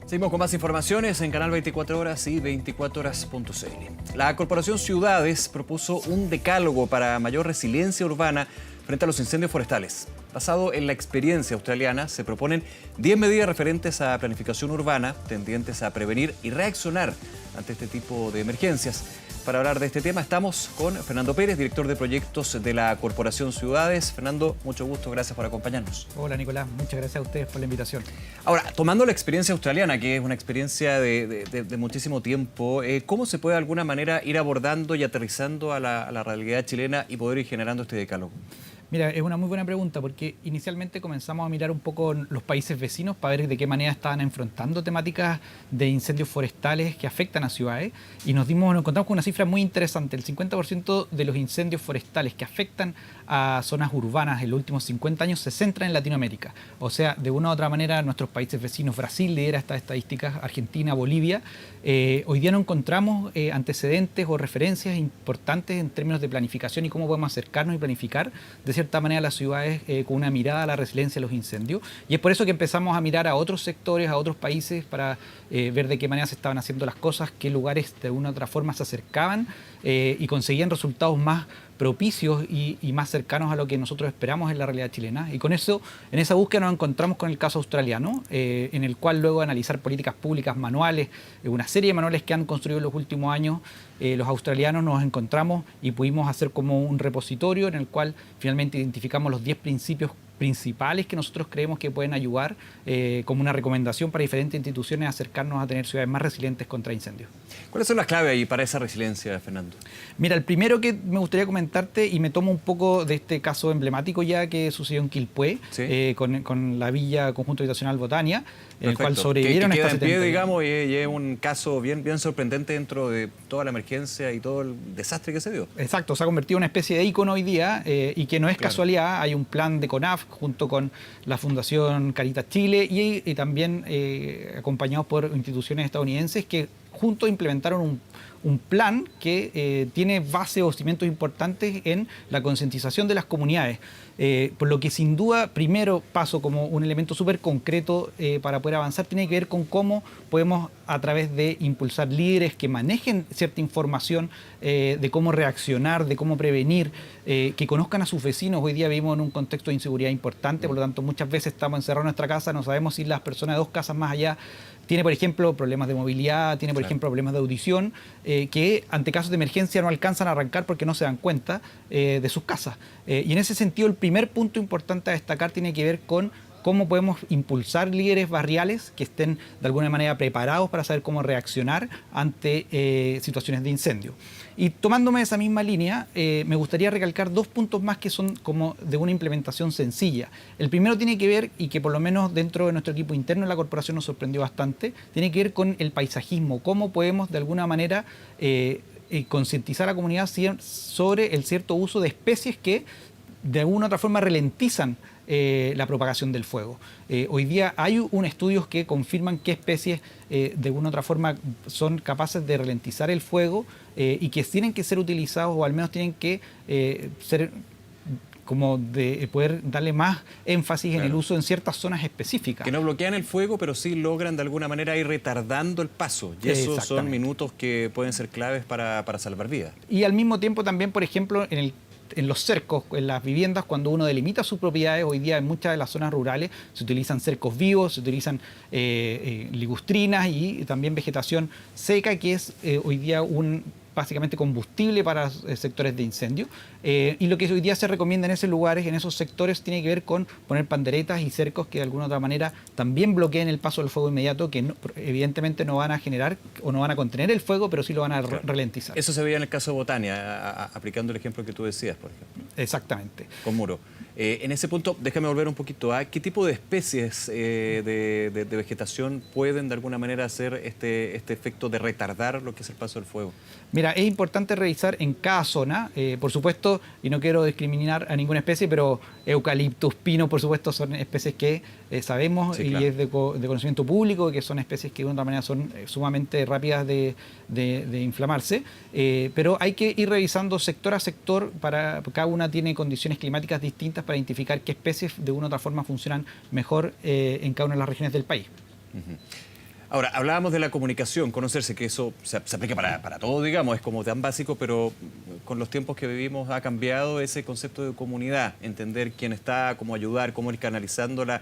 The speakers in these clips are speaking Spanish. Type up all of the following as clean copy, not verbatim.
Seguimos con más informaciones en Canal 24 Horas y 24horas.cl. La Corporación Ciudades propuso un decálogo para mayor resiliencia urbana frente a los incendios forestales. Basado en la experiencia australiana, se proponen 10 medidas referentes a planificación urbana, tendientes a prevenir y reaccionar ante este tipo de emergencias. Para hablar de este tema estamos con Fernando Pérez, director de proyectos de la Corporación Ciudades. Fernando, mucho gusto, gracias por acompañarnos. Hola Nicolás, muchas gracias a ustedes por la invitación. Ahora, tomando la experiencia australiana, que es una experiencia de muchísimo tiempo, ¿cómo se puede de alguna manera ir abordando y aterrizando a la realidad chilena y poder ir generando este decálogo? Mira, es una muy buena pregunta porque inicialmente comenzamos a mirar un poco los países vecinos para ver de qué manera estaban enfrentando temáticas de incendios forestales que afectan a ciudades y nos encontramos con una cifra muy interesante. El 50% de los incendios forestales que afectan a zonas urbanas en los últimos 50 años se centran en Latinoamérica. O sea, de una u otra manera, nuestros países vecinos, Brasil lidera estas estadísticas, Argentina, Bolivia. Hoy día no encontramos antecedentes o referencias importantes en términos de planificación y cómo podemos acercarnos y planificar de cierta manera las ciudades con una mirada a la resiliencia de los incendios. Y es por eso que empezamos a mirar a otros sectores, a otros países, para ver de qué manera se estaban haciendo las cosas, qué lugares de una u otra forma se acercaban y conseguían resultados más propicios y más cercanos a lo que nosotros esperamos en la realidad chilena. Y con eso, en esa búsqueda nos encontramos con el caso australiano, en el cual luego de analizar políticas públicas, manuales, una serie de manuales que han construido en los últimos años, los australianos nos encontramos y pudimos hacer como un repositorio en el cual finalmente identificamos los 10 principios principales que nosotros creemos que pueden ayudar como una recomendación para diferentes instituciones a acercarnos a tener ciudades más resilientes contra incendios. ¿Cuáles son las claves ahí para esa resiliencia, Fernando? Mira, el primero que me gustaría comentarte, y me tomo un poco de este caso emblemático ya que sucedió en Quilpué, ¿sí? Con la Villa Conjunto Habitacional Botania, en el cual sobrevivieron que queda estas en pie, 70. digamos, y es un caso bien sorprendente dentro de toda la emergencia y todo el desastre que se dio. Exacto, se ha convertido en una especie de ícono hoy día y que no es casualidad. Hay un plan de CONAF junto con la Fundación Caritas Chile y también acompañados por instituciones estadounidenses que juntos implementaron un plan que tiene base o cimientos importantes en la concientización de las comunidades. Por lo que sin duda, primero paso como un elemento súper concreto para poder avanzar, tiene que ver con cómo podemos a través de impulsar líderes que manejen cierta información de cómo reaccionar, de cómo prevenir, que conozcan a sus vecinos. Hoy día vivimos en un contexto de inseguridad importante, por lo tanto muchas veces estamos encerrados en nuestra casa, no sabemos si las personas de 2 casas más allá tiene, por ejemplo, problemas de movilidad, tiene, por ejemplo, problemas de audición, que ante casos de emergencia no alcanzan a arrancar porque no se dan cuenta de sus casas. Y en ese sentido, el primer punto importante a destacar tiene que ver con cómo podemos impulsar líderes barriales que estén de alguna manera preparados para saber cómo reaccionar ante situaciones de incendio. Y tomándome esa misma línea, me gustaría recalcar 2 puntos más que son como de una implementación sencilla. El primero tiene que ver, y que por lo menos dentro de nuestro equipo interno de la corporación nos sorprendió bastante, tiene que ver con el paisajismo, cómo podemos de alguna manera concientizar a la comunidad sobre el cierto uso de especies que de alguna u otra forma ralentizan la propagación del fuego. Hoy día hay estudios que confirman qué especies de alguna u otra forma son capaces de ralentizar el fuego y que tienen que ser utilizados o al menos tienen que ser como de poder darle más énfasis en el uso en ciertas zonas específicas. Que no bloquean el fuego, pero sí logran de alguna manera ir retardando el paso. Y esos son minutos que pueden ser claves para salvar vidas. Y al mismo tiempo también, por ejemplo, en los cercos, en las viviendas, cuando uno delimita sus propiedades, hoy día en muchas de las zonas rurales se utilizan cercos vivos, se utilizan ligustrinas y también vegetación seca, que es hoy día básicamente combustible para sectores de incendio. Y lo que hoy día se recomienda en esos lugares, en esos sectores, tiene que ver con poner panderetas y cercos que de alguna u otra manera también bloqueen el paso del fuego inmediato, que evidentemente no van a generar o no van a contener el fuego, pero sí lo van a ralentizar. Eso se veía en el caso de Botania, aplicando el ejemplo que tú decías, por ejemplo. Exactamente. Con Muro. En ese punto, déjame volver un poquito a qué tipo de especies de vegetación pueden de alguna manera hacer este efecto de retardar lo que es el paso del fuego. Mira, es importante revisar en cada zona, por supuesto, y no quiero discriminar a ninguna especie, pero eucaliptus, pino, por supuesto, son especies que sabemos y es de conocimiento público, que son especies que de una manera son sumamente rápidas de inflamarse, pero hay que ir revisando sector a sector, cada una tiene condiciones climáticas distintas para identificar qué especies de una u otra forma funcionan mejor en cada una de las regiones del país. Ahora, hablábamos de la comunicación, conocerse, que eso se aplica para todo, digamos, es como tan básico, pero con los tiempos que vivimos ha cambiado ese concepto de comunidad, entender quién está, cómo ayudar, cómo ir canalizando la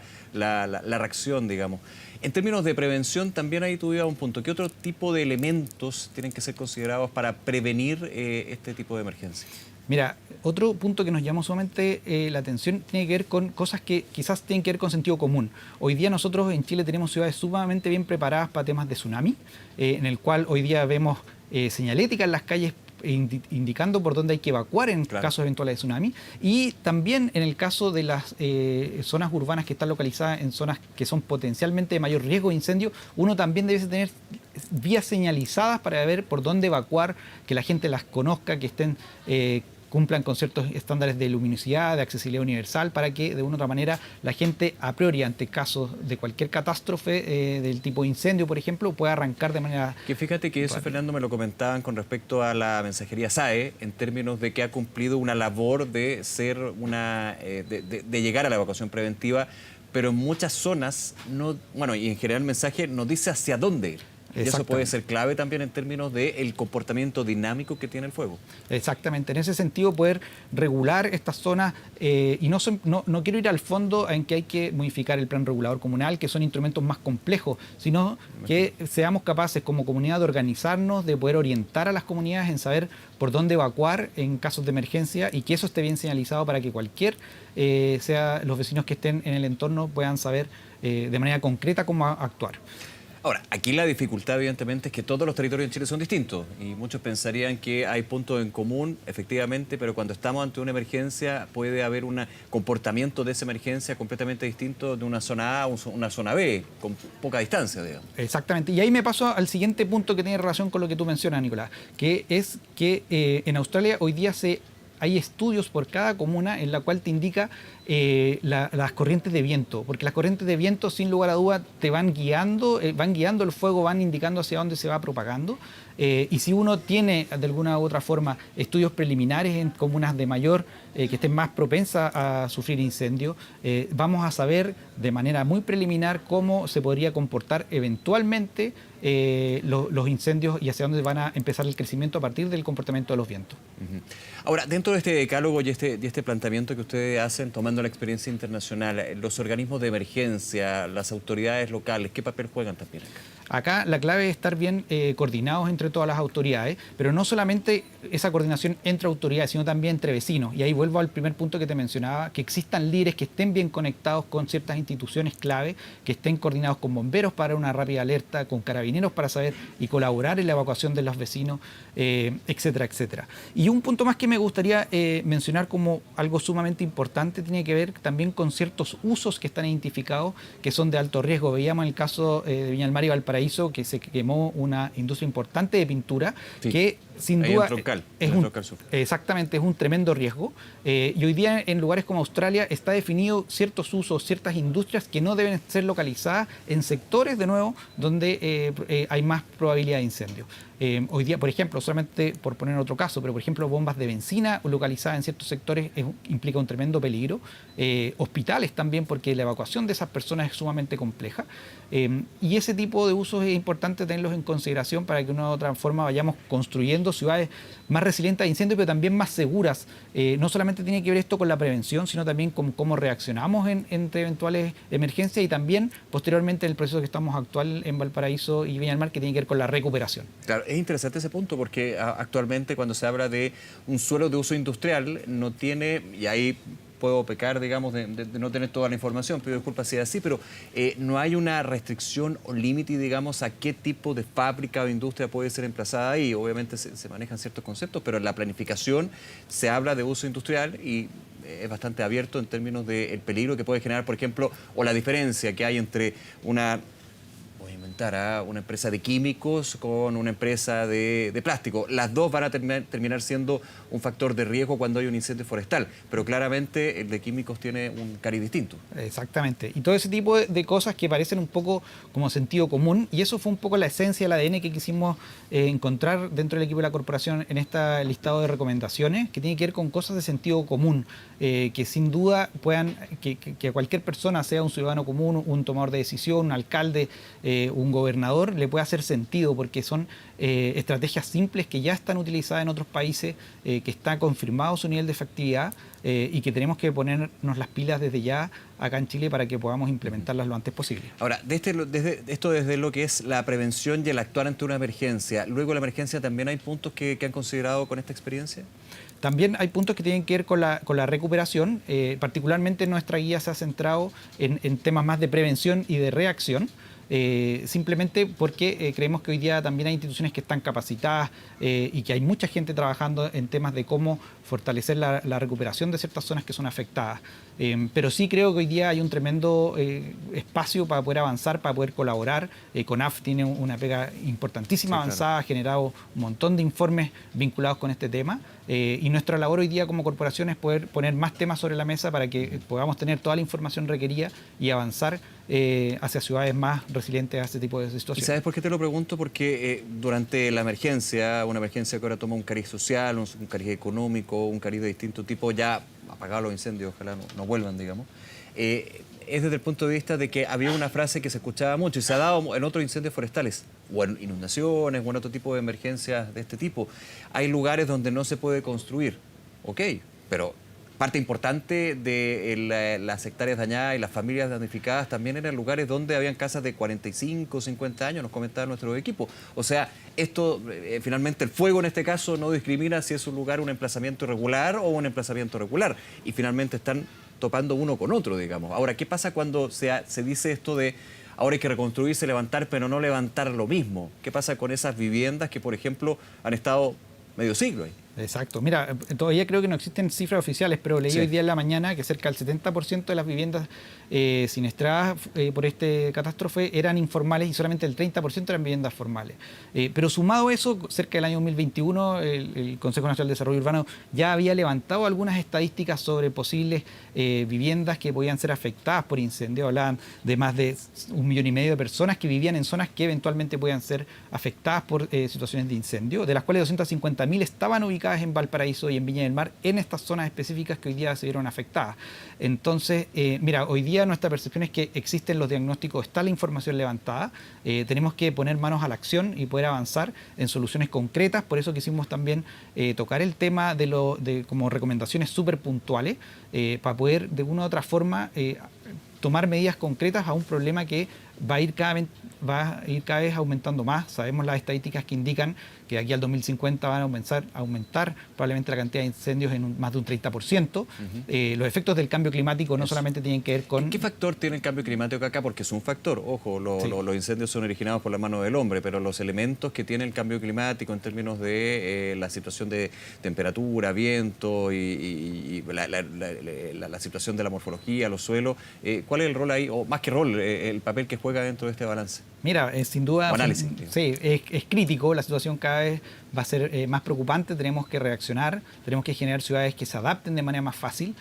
reacción, digamos. En términos de prevención, también ahí tú ibas a un punto. ¿Qué otro tipo de elementos tienen que ser considerados para prevenir este tipo de emergencias? Mira, otro punto que nos llamó sumamente la atención tiene que ver con cosas que quizás tienen que ver con sentido común. Hoy día nosotros en Chile tenemos ciudades sumamente bien preparadas para temas de tsunami, en el cual hoy día vemos señalética en las calles indicando por dónde hay que evacuar en casos eventuales de tsunami, y también en el caso de las zonas urbanas que están localizadas en zonas que son potencialmente de mayor riesgo de incendio, uno también debe tener vías señalizadas para ver por dónde evacuar, que la gente las conozca, que estén cumplan con ciertos estándares de luminosidad, de accesibilidad universal, para que de una u otra manera la gente a priori ante casos de cualquier catástrofe del tipo incendio, por ejemplo, pueda arrancar de manera... Que fíjate que eso, Fernando, me lo comentaban con respecto a la mensajería SAE, en términos de que ha cumplido una labor de ser de llegar a la evacuación preventiva, pero en muchas zonas, no, bueno, y en general el mensaje nos dice hacia dónde ir. Y eso puede ser clave también en términos del comportamiento dinámico que tiene el fuego. Exactamente. En ese sentido, poder regular estas zonas, y no quiero ir al fondo en que hay que modificar el plan regulador comunal, que son instrumentos más complejos, sino que seamos capaces como comunidad de organizarnos, de poder orientar a las comunidades en saber por dónde evacuar en casos de emergencia, y que eso esté bien señalizado para que sea los vecinos que estén en el entorno puedan saber de manera concreta cómo actuar. Ahora, aquí la dificultad evidentemente es que todos los territorios en Chile son distintos y muchos pensarían que hay puntos en común, efectivamente, pero cuando estamos ante una emergencia puede haber un comportamiento de esa emergencia completamente distinto de una zona A a una zona B, con poca distancia, digamos. Exactamente, y ahí me paso al siguiente punto que tiene relación con lo que tú mencionas, Nicolás, que es que en Australia hoy día hay estudios por cada comuna en la cual te indica las corrientes de viento, porque las corrientes de viento sin lugar a duda te van guiando el fuego, van indicando hacia dónde se va propagando, y si uno tiene de alguna u otra forma estudios preliminares en comunas de mayor, que estén más propensas a sufrir incendios, vamos a saber de manera muy preliminar cómo se podría comportar eventualmente los incendios y hacia dónde van a empezar el crecimiento a partir del comportamiento de los vientos. Ahora, dentro de este decálogo y este planteamiento que ustedes hacen, tomando la experiencia internacional, los organismos de emergencia, las autoridades locales, ¿qué papel juegan también acá? Acá la clave es estar bien coordinados entre todas las autoridades, pero no solamente esa coordinación entre autoridades, sino también entre vecinos. Y ahí vuelvo al primer punto que te mencionaba, que existan líderes que estén bien conectados con ciertas instituciones clave, que estén coordinados con bomberos para una rápida alerta, con carabineros para saber y colaborar en la evacuación de los vecinos, etcétera, etcétera. Y un punto más que me gustaría mencionar como algo sumamente importante tiene que ver también con ciertos usos que están identificados, que son de alto riesgo. Veíamos el caso de Viña del Mar y Valparaíso, que se quemó una industria importante de pintura, sí, que sin duda exactamente, es un tremendo riesgo, y hoy día en lugares como Australia está definido ciertos usos, ciertas industrias que no deben ser localizadas en sectores, de nuevo, donde hay más probabilidad de incendio. Hoy día, por ejemplo, solamente por poner otro caso, pero por ejemplo bombas de benzina localizadas en ciertos sectores implica un tremendo peligro. Hospitales también, porque la evacuación de esas personas es sumamente compleja. Y ese tipo de usos es importante tenerlos en consideración para que de una u otra forma vayamos construyendo ciudades más resilientes a incendios, pero también más seguras. No solamente tiene que ver esto con la prevención, sino también con cómo reaccionamos entre eventuales emergencias, y también posteriormente en el proceso que estamos actual en Valparaíso y Viña del Mar, que tiene que ver con la recuperación. Claro, es interesante ese punto porque actualmente cuando se habla de un suelo de uso industrial no tiene, y ahí puedo pecar, digamos, de no tener toda la información, pido disculpas si es así, pero no hay una restricción o límite, digamos, a qué tipo de fábrica o industria puede ser emplazada ahí. Obviamente se manejan ciertos conceptos, pero en la planificación se habla de uso industrial y es bastante abierto en términos del peligro que puede generar, por ejemplo, o la diferencia que hay entre una empresa de químicos con una empresa de plástico. Las dos van a terminar siendo un factor de riesgo cuando hay un incendio forestal, pero claramente el de químicos tiene un cariz distinto. Exactamente. Y todo ese tipo de cosas que parecen un poco como sentido común, y eso fue un poco la esencia del ADN que quisimos encontrar dentro del equipo de la corporación en este listado de recomendaciones, que tiene que ver con cosas de sentido común, que sin duda puedan, que cualquier persona, sea un ciudadano común, un tomador de decisión, un alcalde, un gobernador le puede hacer sentido, porque son estrategias simples que ya están utilizadas en otros países, que está confirmado su nivel de efectividad y que tenemos que ponernos las pilas desde ya acá en Chile para que podamos implementarlas lo antes posible. Ahora, desde lo que es la prevención y el actuar ante una emergencia, luego de la emergencia, ¿también hay puntos que han considerado con esta experiencia? También hay puntos que tienen que ver con la recuperación. Particularmente nuestra guía se ha centrado en temas más de prevención y de reacción. Simplemente porque creemos que hoy día también hay instituciones que están capacitadas y que hay mucha gente trabajando en temas de cómo fortalecer la recuperación de ciertas zonas que son afectadas. Pero sí creo que hoy día hay un tremendo espacio para poder avanzar, para poder colaborar. CONAF tiene una pega importantísima, sí, avanzada, claro. Ha generado un montón de informes vinculados con este tema. Y nuestra labor hoy día como corporación es poder poner más temas sobre la mesa para que podamos tener toda la información requerida y avanzar hacia ciudades más resilientes a este tipo de situaciones. ¿Y sabes por qué te lo pregunto? Porque durante la emergencia, una emergencia que ahora toma un cariz social, un cariz económico, un cariz de distinto tipo, ya apagados los incendios, ojalá no vuelvan, digamos, es desde el punto de vista de que había una frase que se escuchaba mucho y se ha dado en otros incendios forestales, o en inundaciones, o en otro tipo de emergencias de este tipo. Hay lugares donde no se puede construir, ok, pero parte importante de las hectáreas dañadas y las familias damnificadas también eran lugares donde habían casas de 45, 50 años, nos comentaba nuestro equipo. O sea, esto, finalmente el fuego en este caso no discrimina si es un lugar, un emplazamiento irregular o un emplazamiento regular. Y finalmente están topando uno con otro, digamos. Ahora, ¿qué pasa cuando se dice esto de ahora hay que reconstruirse, levantar, pero no levantar lo mismo? ¿Qué pasa con esas viviendas que, por ejemplo, han estado medio siglo ahí? Exacto. Mira, todavía creo que no existen cifras oficiales, pero leí hoy día en la mañana que cerca del 70% de las viviendas siniestradas por este catástrofe eran informales y solamente el 30% eran viviendas formales. Pero sumado a eso, cerca del año 2021, el Consejo Nacional de Desarrollo Urbano ya había levantado algunas estadísticas sobre posibles viviendas que podían ser afectadas por incendio. Hablaban de más de 1,5 millones de personas que vivían en zonas que eventualmente podían ser afectadas por situaciones de incendio, de las cuales 250.000 estaban ubicadas en Valparaíso y en Viña del Mar, en estas zonas específicas que hoy día se vieron afectadas. Entonces, mira, hoy día nuestra percepción es que existen los diagnósticos, está la información levantada, tenemos que poner manos a la acción y poder avanzar en soluciones concretas. Por eso quisimos también tocar el tema de como recomendaciones súper puntuales para poder de una u otra forma tomar medidas concretas a un problema que va a ir cada vez aumentando más. Sabemos las estadísticas que indican que de aquí al 2050 van a aumentar probablemente la cantidad de incendios en más de un 30%. Los efectos del cambio climático no solamente tienen que ver con... ¿Qué factor tiene el cambio climático acá? Porque es un factor. Ojo, los incendios son originados por la mano del hombre, pero los elementos que tiene el cambio climático en términos de la situación de temperatura, viento y la situación de la morfología, los suelos, ¿cuál es el rol ahí? O más que rol, el papel que juega dentro de este balance. Mira, sin duda, análisis, sí, es crítico, la situación cada vez va a ser más preocupante, tenemos que reaccionar, tenemos que generar ciudades que se adapten de manera más fácil.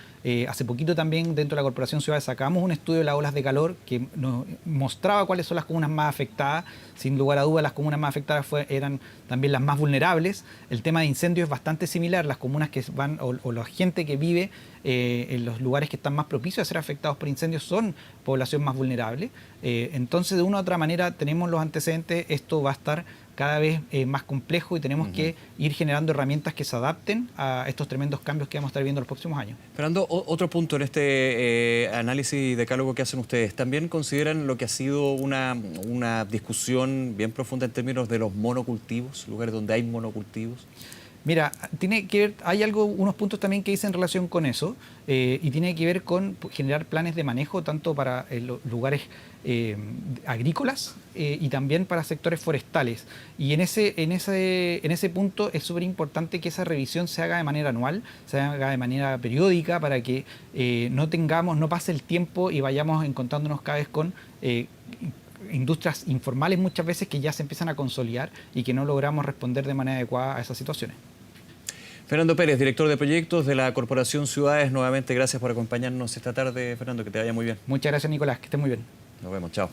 Hace poquito también dentro de la Corporación Ciudades sacamos un estudio de las olas de calor que nos mostraba cuáles son las comunas más afectadas. Sin lugar a dudas, las comunas más afectadas eran también las más vulnerables. El tema de incendios es bastante similar, las comunas que van o la gente que vive en los lugares que están más propicios a ser afectados por incendios son población más vulnerable. Entonces, de una u otra manera, tenemos los antecedentes, esto va a estar cada vez más complejo y tenemos que ir generando herramientas que se adapten a estos tremendos cambios que vamos a estar viendo en los próximos años. Fernando, otro punto en este análisis y decálogo que hacen ustedes, ¿también consideran lo que ha sido una discusión bien profunda en términos de los monocultivos, lugares donde hay monocultivos? Mira, tiene que ver, hay unos puntos también que hice en relación con eso y tiene que ver con generar planes de manejo tanto para los lugares agrícolas y también para sectores forestales. Y en ese punto es súper importante que esa revisión se haga de manera anual, se haga de manera periódica para que no pase el tiempo y vayamos encontrándonos cada vez con industrias informales muchas veces que ya se empiezan a consolidar y que no logramos responder de manera adecuada a esas situaciones. Fernando Pérez, director de proyectos de la Corporación Ciudades, nuevamente gracias por acompañarnos esta tarde. Fernando, que te vaya muy bien. Muchas gracias, Nicolás, que estés muy bien. Nos vemos, chao.